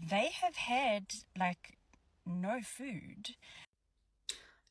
they have had like no food.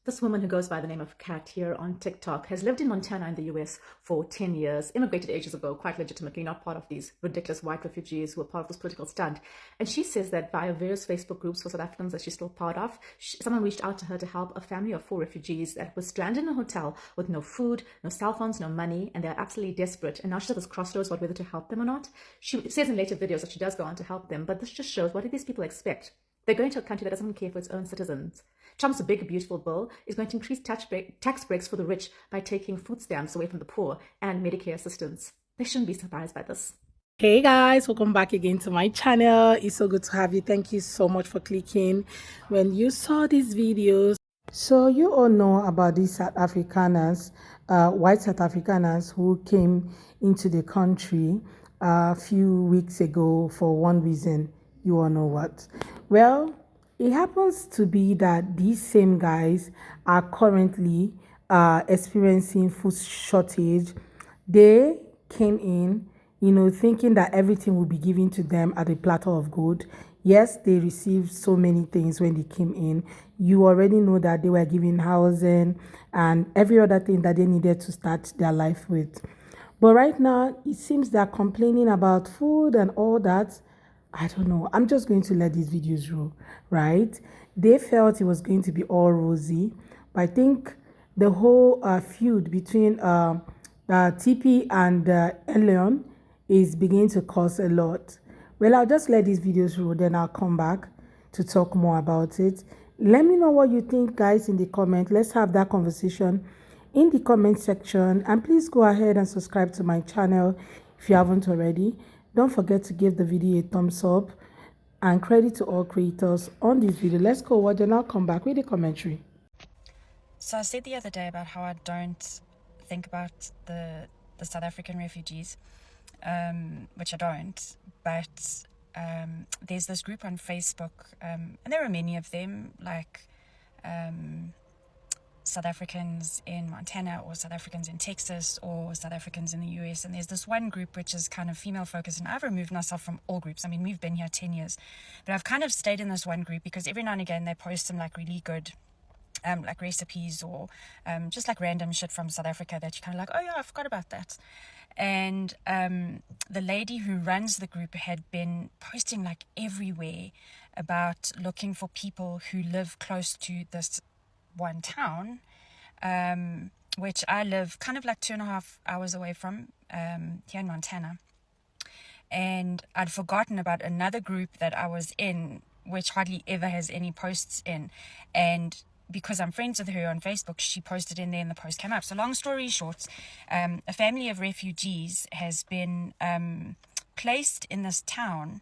This woman who goes by the name of Kat here on TikTok has lived in Montana in the US for 10 years, immigrated ages ago, quite legitimately, not part of these ridiculous white refugees who are part of this political stunt. And she says that via various Facebook groups for South Africans that she's still part of, someone reached out to her to help a family of 4 refugees that was stranded in a hotel with no food, no cell phones, no money, and they're absolutely desperate. And now she's at this crossroads about whether to help them or not. She says in later videos that she does go on to help them, but this just shows, what do these people expect? They're going to a country that doesn't care for its own citizens. Trump's big, beautiful bill is going to increase tax breaks for the rich by taking food stamps away from the poor and Medicare assistance. They shouldn't be surprised by this. Hey guys, welcome back again to my channel. It's so good to have you. Thank you so much for clicking when you saw these videos. So you all know about these South Afrikaners, white South Afrikaners who came into the country a few weeks ago for one reason. You all know what? Well, it happens to be that these same guys are currently experiencing food shortage. They came in, thinking that everything will be given to them at a platter of gold. Yes, they received so many things when they came in. You already know that they were given housing and every other thing that they needed to start their life with. But right now, it seems they're complaining about food and all that. I don't know. I'm just going to let these videos roll, right? They felt it was going to be all rosy, but I think the whole feud between TP and Elion is beginning to cause a lot. Well, I'll just let these videos roll, then I'll come back to talk more about it. Let me know what you think, guys, in the comment. Let's have that conversation in the comment section, and please go ahead and subscribe to my channel if you haven't already. Don't forget to give the video a thumbs up, and credit to all creators on this video. Let's go watch and I'll come back with the commentary. So I said the other day about how I don't think about the South African refugees, which I don't, but there's this group on Facebook, and there are many of them, like South Africans in Montana or South Africans in Texas or South Africans in the US. And there's this one group which is kind of female focused, and I've removed myself from all groups. I mean, we've been here 10 years, but I've kind of stayed in this one group because every now and again they post some like really good like recipes or just like random shit from South Africa that you're kind of like, oh yeah, I forgot about that. And the lady who runs the group had been posting like everywhere about looking for people who live close to this one town, which I live kind of like 2.5 hours away from, here in Montana. And I'd forgotten about another group that I was in, which hardly ever has any posts in. And because I'm friends with her on Facebook, she posted in there and the post came up. So long story short, a family of refugees has been placed in this town,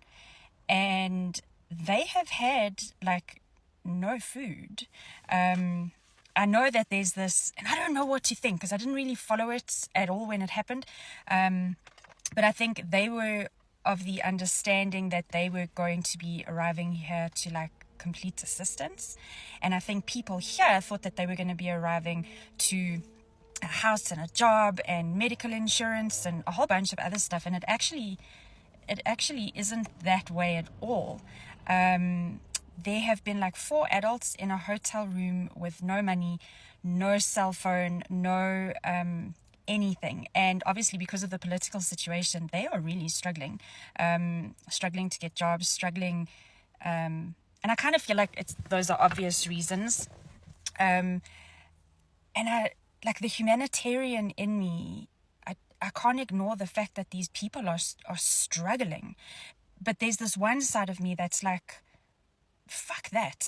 and they have had like no food. I know that there's this, and I don't know what to think because I didn't really follow it at all when it happened. But I think they were of the understanding that they were going to be arriving here to like complete assistance. And I think people here thought that they were going to be arriving to a house and a job and medical insurance and a whole bunch of other stuff. And it actually isn't that way at all. There have been like 4 adults in a hotel room with no money, no cell phone, no anything. And obviously because of the political situation, they are really struggling to get jobs, struggling. And I kind of feel like those are obvious reasons. And I like the humanitarian in me. I can't ignore the fact that these people are struggling. But there's this one side of me that's like, fuck that.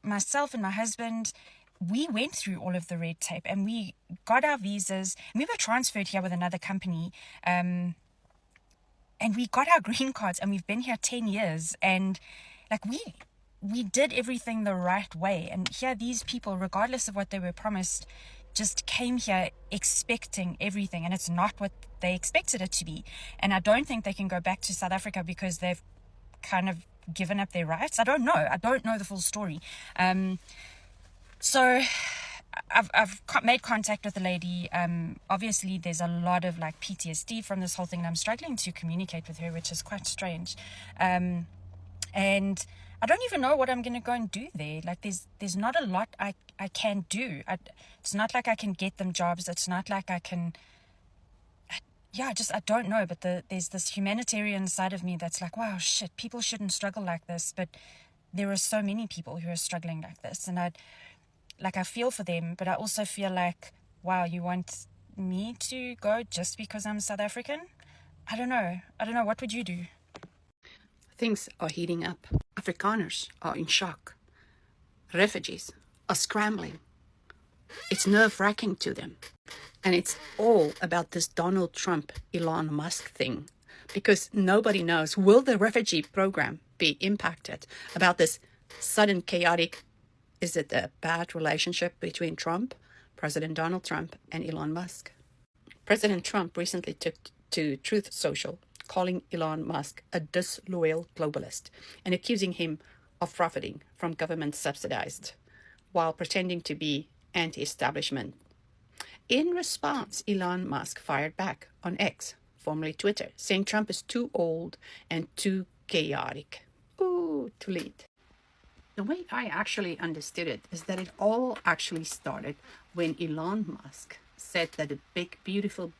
Myself and my husband, we went through all of the red tape and we got our visas. We were transferred here with another company, and we got our green cards, and we've been here 10 years. And like we did everything the right way. And here these people, regardless of what they were promised, just came here expecting everything, and it's not what they expected it to be. And I don't think they can go back to South Africa because they've kind of given up their rights. I don't know the full story. So I've made contact with the lady. Obviously there's a lot of like PTSD from this whole thing, and I'm struggling to communicate with her, which is quite strange. And I don't even know what I'm going to go and do there. Like, there's not a lot I can do. It's not like I can get them jobs. It's not like I can, yeah, I don't know. But there's this humanitarian side of me that's like, wow, shit, people shouldn't struggle like this. But there are so many people who are struggling like this. And I feel for them, but I also feel like, wow, you want me to go just because I'm South African? I don't know. What would you do? Things are heating up. Afrikaners are in shock. Refugees are scrambling. It's nerve-wracking to them. And it's all about this Donald Trump, Elon Musk thing. Because nobody knows, will the refugee program be impacted about this sudden chaotic, is it a bad relationship between President Donald Trump, and Elon Musk? President Trump recently took to Truth Social, calling Elon Musk a disloyal globalist and accusing him of profiting from government subsidized while pretending to be anti-establishment. In response, Elon Musk fired back on X, formerly Twitter, saying Trump is too old and too chaotic. Ooh, to lead. The way I actually understood it is that it all actually started when Elon Musk said that the big, beautiful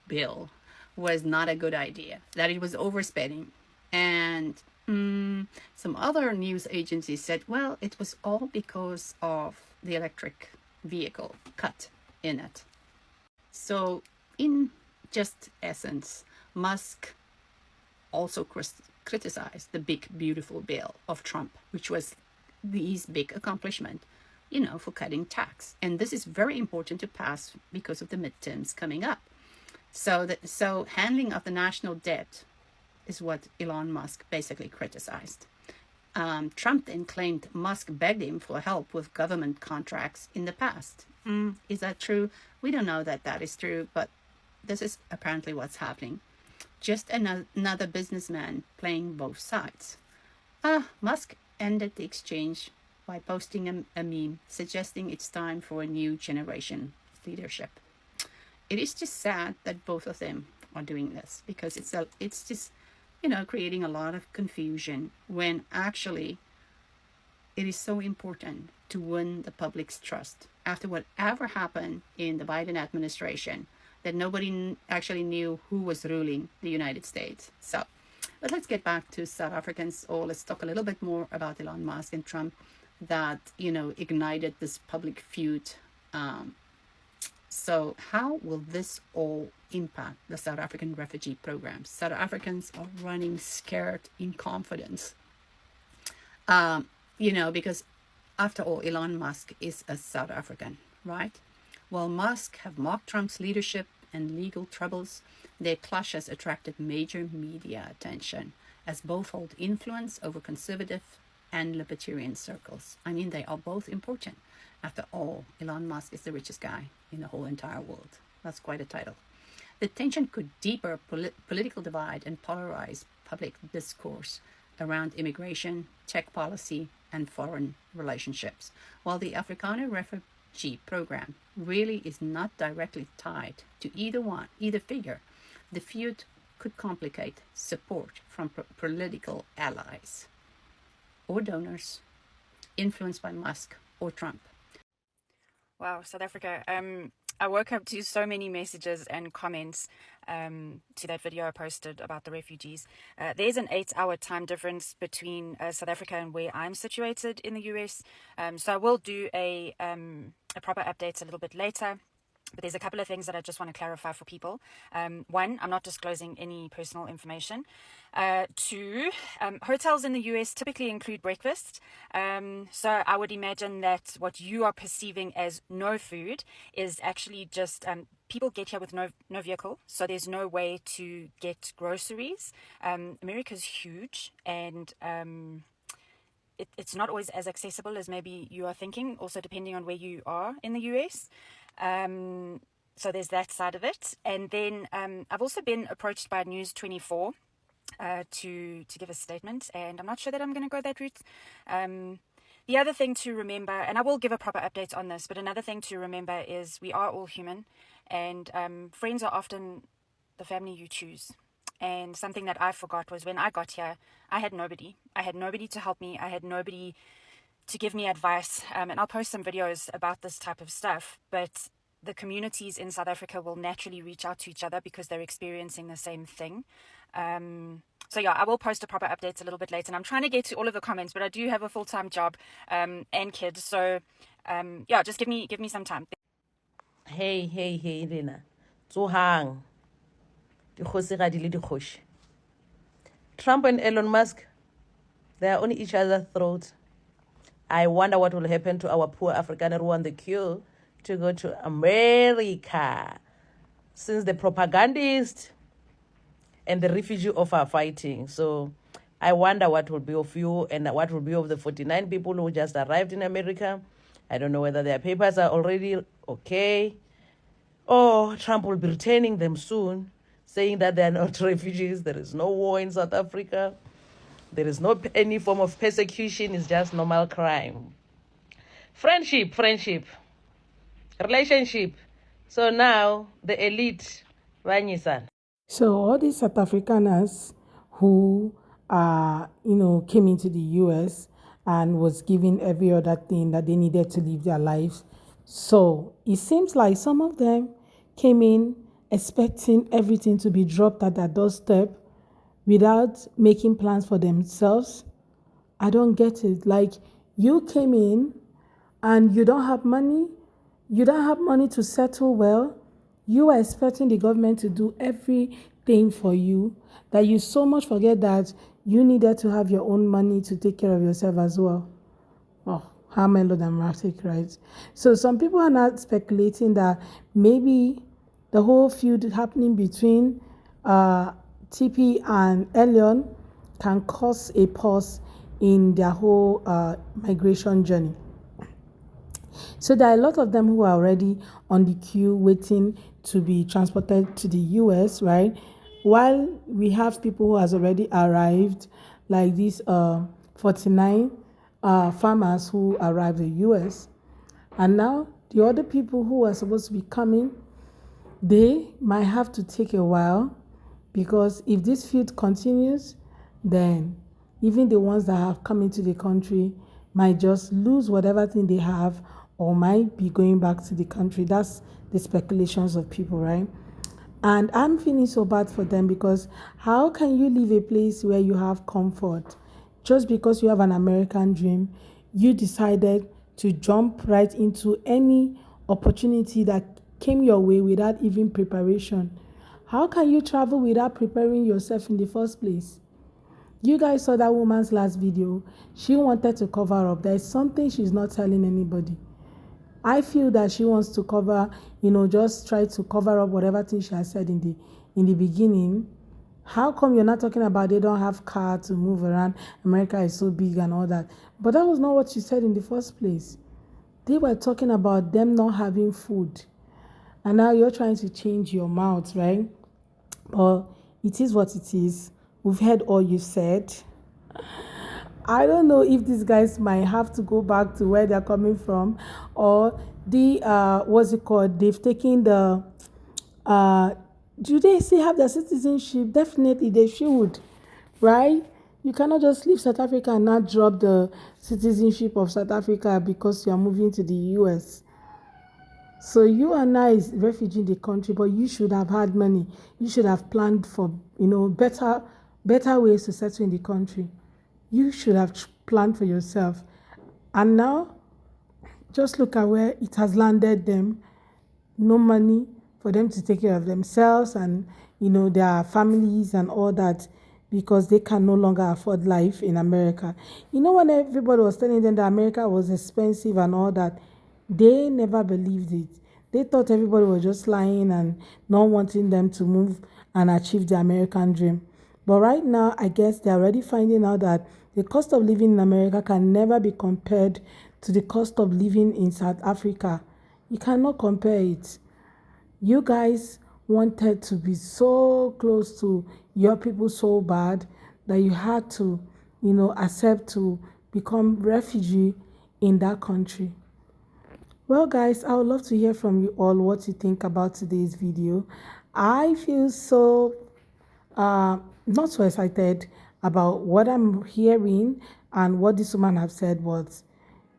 bill was not a good idea, that it was overspending. And some other news agencies said, well, it was all because of the electric vehicle cut in it. So in just essence, Musk also criticized the big, beautiful bill of Trump, which was his big accomplishment, for cutting tax. And this is very important to pass because of the midterms coming up. So handling of the national debt is what Elon Musk basically criticized. Trump then claimed Musk begged him for help with government contracts in the past. Is that true? We don't know that that is true, but this is apparently what's happening. Just another businessman playing both sides. Musk ended the exchange by posting a meme suggesting it's time for a new generation leadership. It is just sad that both of them are doing this, because it's just, creating a lot of confusion when actually it is so important to win the public's trust after whatever happened in the Biden administration, that nobody actually knew who was ruling the United States. So, but let's get back to South Africans, or let's talk a little bit more about Elon Musk and Trump that, ignited this public feud. So how will this all impact the South African refugee programs? South Africans are running scared in confidence, because after all, Elon Musk is a South African, right? While Musk have mocked Trump's leadership and legal troubles, their clash has attracted major media attention, as both hold influence over conservative and libertarian circles. I mean, they are both important. After all, Elon Musk is the richest guy in the whole entire world. That's quite a title. The tension could deepen political divide and polarize public discourse around immigration, tech policy, and foreign relationships. While the Afrikaner refugee program really is not directly tied to either figure, the feud could complicate support from political allies or donors influenced by Musk or Trump. Wow, South Africa. I woke up to so many messages and comments to that video I posted about the refugees. There's an 8-hour time difference between South Africa and where I'm situated in the US. So I will do a proper update a little bit later. But there's a couple of things that I just want to clarify for people. One, I'm not disclosing any personal information. Two, hotels in the US typically include breakfast. So I would imagine that what you are perceiving as no food is actually just people get here with no vehicle. So there's no way to get groceries. America's huge, and it's not always as accessible as maybe you are thinking, also depending on where you are in the US. So there's that side of it. And then I've also been approached by News 24 to give a statement, and I'm not sure that I'm going to go that route. The other thing to remember, and I will give a proper update on this, but another thing to remember is we are all human, and friends are often the family you choose. And something that I forgot was when I got here, I had nobody. I had nobody to help me. I had nobody to give me advice. And I'll post some videos about this type of stuff. But the communities in South Africa will naturally reach out to each other because they're experiencing the same thing. So yeah, I will post a proper updates a little bit later. And I'm trying to get to all of the comments, but I do have a full-time job and kids. So yeah, just give me some time. Hey, Rena. Tsohang. Dikgosigadi le dikgoshi. Trump and Elon Musk, they are on each other's throats. I wonder what will happen to our poor Afrikaner who want the queue to go to America, since the propagandists and the refugee are fighting. So I wonder what will be of you and what will be of the 49 people who just arrived in America. I don't know whether their papers are already okay, or Trump will be returning them soon, saying that they are not refugees. There is no war in South Africa. There is no any form of persecution. It's just normal crime. Friendship, relationship. So now the elite, Vanyisan. So all these South Afrikaners who came into the US and was given every other thing that they needed to live their lives. So it seems like some of them came in expecting everything to be dropped at their doorstep without making plans for themselves. I don't get it. Like, you came in and you don't have money. You don't have money to settle well. You are expecting the government to do everything for you, that you so much forget that you needed to have your own money to take care of yourself as well. Oh, how melodramatic, right? So some people are not speculating that maybe the whole feud happening between TP and Elion can cause a pause in their whole migration journey. So there are a lot of them who are already on the queue waiting to be transported to the US, right? While we have people who has already arrived, like these 49 farmers who arrived in the US. And now the other people who are supposed to be coming, they might have to take a while, because if this feud continues, then even the ones that have come into the country might just lose whatever thing they have, or might be going back to the country. That's the speculations of people, right? And I'm feeling so bad for them, because how can you leave a place where you have comfort just because you have an American dream? You decided to jump right into any opportunity that came your way without even preparation. How can you travel without preparing yourself in the first place? You guys saw that woman's last video. She wanted to cover up. There's something she's not telling anybody. I feel that she wants to cover, just try to cover up whatever thing she has said in the beginning. How come you're not talking about they don't have car to move around? America is so big and all that. But that was not what she said in the first place. They were talking about them not having food. And now you're trying to change your mouth, right? But it is what it is. We've heard all you said. I don't know if these guys might have to go back to where they're coming from, or they've taken the, do they still have their citizenship? Definitely they should, right? You cannot just leave South Africa and not drop the citizenship of South Africa because you're moving to the US. So you and I is refugee in the country, but you should have had money. You should have planned for, better ways to settle in the country. You should have planned for yourself. And now, just look at where it has landed them. No money for them to take care of themselves and, their families and all that, because they can no longer afford life in America. When everybody was telling them that America was expensive and all that, they never believed it. They thought everybody was just lying and not wanting them to move and achieve the American dream. But right now, I guess they're already finding out that the cost of living in America can never be compared to the cost of living in South Africa. You cannot compare it. You guys wanted to be so close to your people so bad that you had to, accept to become refugee in that country. Well, guys, I would love to hear from you all what you think about today's video. I feel so not so excited about what I'm hearing and what this woman have said, but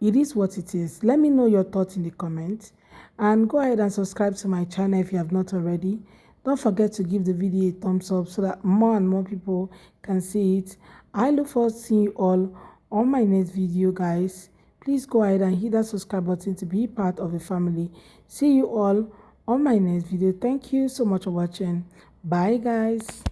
it is what it is. Let me know your thoughts in the comments, and go ahead and subscribe to my channel if you have not already. Don't forget to give the video a thumbs up so that more and more people can see it. I look forward to seeing you all on my next video, guys. Please go ahead and hit that subscribe button to be part of the family. See you all on my next video. Thank you so much for watching. Bye, guys.